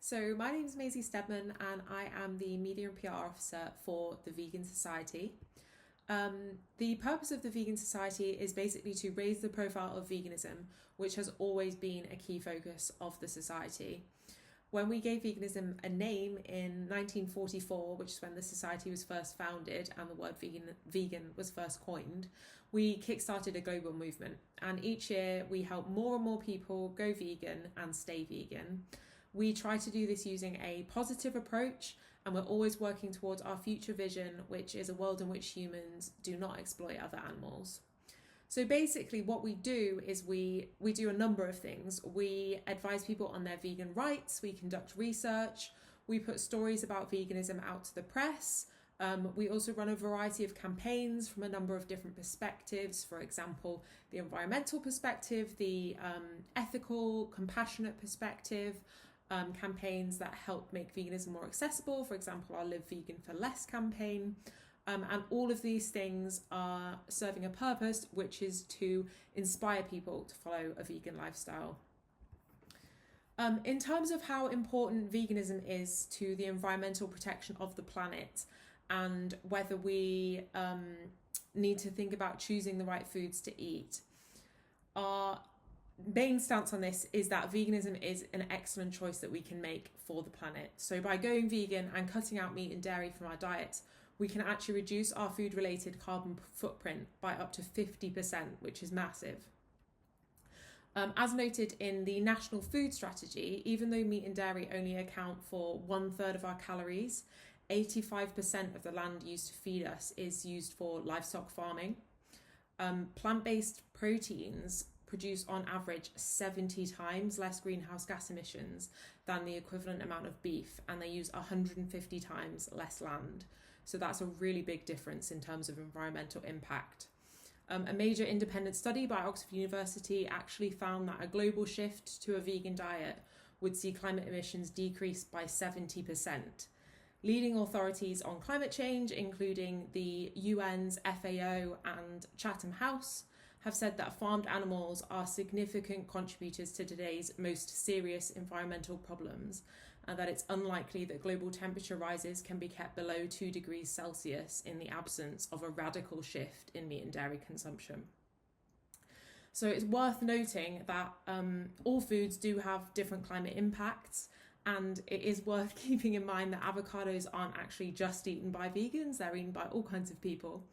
So my name is Maisie Stedman and I am the Media and PR Officer for the Vegan Society. The purpose of the Vegan Society is basically to raise the profile of veganism, which has always been a key focus of the society. When we gave veganism a name in 1944, which is when the society was first founded and the word vegan was first coined, we kickstarted a global movement. And each year we help more and more people go vegan and stay vegan. We try to do this using a positive approach, and we're always working towards our future vision, which is a world in which humans do not exploit other animals. So basically what we do is we do a number of things. We advise people on their vegan rights, we conduct research, we put stories about veganism out to the press. We also run a variety of campaigns from a number of different perspectives. For example, the environmental perspective, the ethical, compassionate perspective, campaigns that help make veganism more accessible. For example, our Live Vegan for Less campaign. And all of these things are serving a purpose, which is to inspire people to follow a vegan lifestyle. In terms of how important veganism is to the environmental protection of the planet and whether we need to think about choosing the right foods to eat, our main stance on this is that veganism is an excellent choice that we can make for the planet. So by going vegan and cutting out meat and dairy from our diet, we can actually reduce our food-related carbon footprint by up to 50%, which is massive. As noted in the National Food Strategy, even though meat and dairy only account for 1/3 of our calories, 85% of the land used to feed us is used for livestock farming. Plant-based proteins produce on average 70 times less greenhouse gas emissions than the equivalent amount of beef, and they use 150 times less land. So that's a really big difference in terms of environmental impact. A major independent study by Oxford University actually found that a global shift to a vegan diet would see climate emissions decrease by 70%. Leading authorities on climate change, including the UN's FAO and Chatham House, have said that farmed animals are significant contributors to today's most serious environmental problems, and that it's unlikely that global temperature rises can be kept below 2 degrees Celsius in the absence of a radical shift in meat and dairy consumption. So it's worth noting that all foods do have different climate impacts, and it is worth keeping in mind that avocados aren't actually just eaten by vegans, they're eaten by all kinds of people.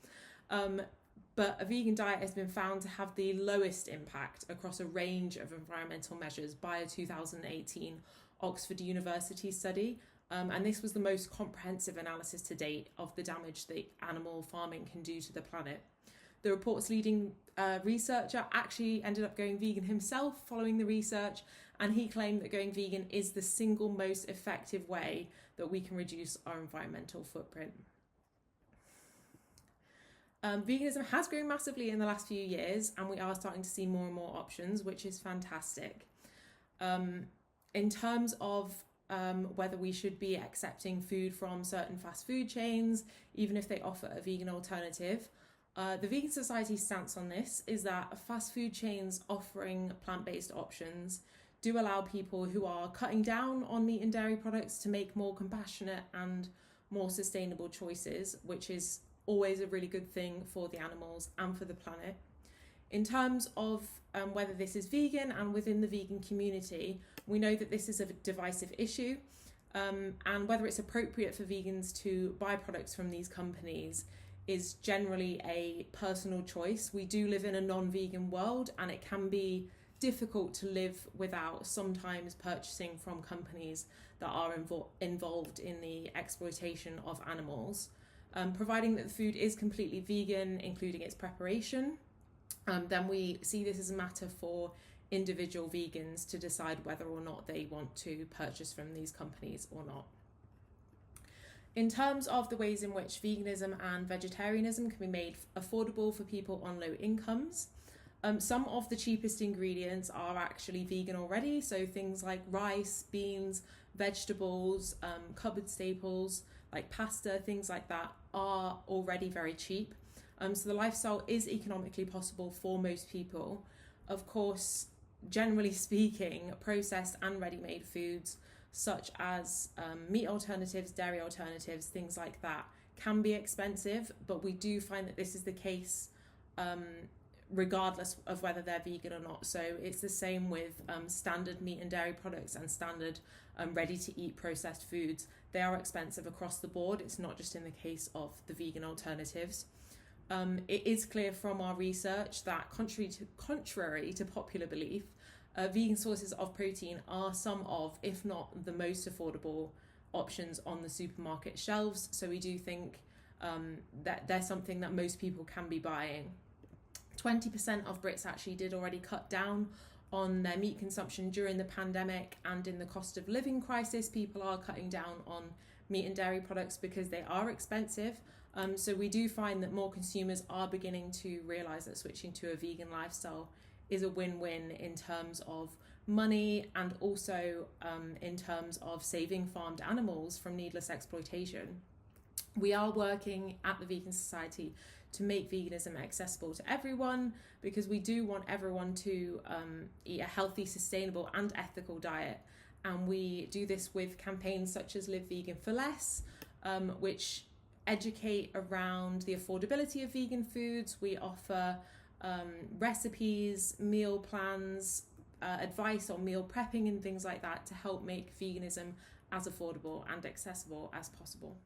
But a vegan diet has been found to have the lowest impact across a range of environmental measures by a 2018 Oxford University study. And this was the most comprehensive analysis to date of the damage that animal farming can do to the planet. The report's leading researcher actually ended up going vegan himself following the research, and he claimed that going vegan is the single most effective way that we can reduce our environmental footprint. Veganism has grown massively in the last few years, and we are starting to see more and more options, which is fantastic. In terms of whether we should be accepting food from certain fast food chains, even if they offer a vegan alternative, the Vegan Society's stance on this is that fast food chains offering plant-based options do allow people who are cutting down on meat and dairy products to make more compassionate and more sustainable choices, which is always a really good thing for the animals and for the planet. In terms of whether this is vegan and within the vegan community, we know that this is a divisive issue, and whether it's appropriate for vegans to buy products from these companies is generally a personal choice. We do live in a non-vegan world, and it can be difficult to live without sometimes purchasing from companies that are involved in the exploitation of animals. Providing that the food is completely vegan, including its preparation, then we see this as a matter for individual vegans to decide whether or not they want to purchase from these companies or not. In terms of the ways in which veganism and vegetarianism can be made affordable for people on low incomes, some of the cheapest ingredients are actually vegan already, so things like rice, beans, vegetables, cupboard staples like pasta, things like that are already very cheap. So the lifestyle is economically possible for most people. Of course, generally speaking, processed and ready-made foods such as meat alternatives, dairy alternatives, things like that, can be expensive, but we do find that this is the case regardless of whether they're vegan or not. So it's the same with standard meat and dairy products and standard ready-to-eat processed foods. They are expensive across the board. It's not just in the case of the vegan alternatives. It is clear from our research that contrary to popular belief, vegan sources of protein are some of, if not the most affordable options on the supermarket shelves. So we do think that they're something that most people can be buying. 20% of Brits actually did already cut down on their meat consumption during the pandemic, and in the cost of living crisis, people are cutting down on meat and dairy products because they are expensive. So we do find that more consumers are beginning to realise that switching to a vegan lifestyle is a win-win in terms of money and also in terms of saving farmed animals from needless exploitation. We are working at the Vegan Society to make veganism accessible to everyone, because we do want everyone to eat a healthy, sustainable and ethical diet. And we do this with campaigns such as Live Vegan for Less, which educate around the affordability of vegan foods. We offer recipes, meal plans, advice on meal prepping and things like that to help make veganism as affordable and accessible as possible.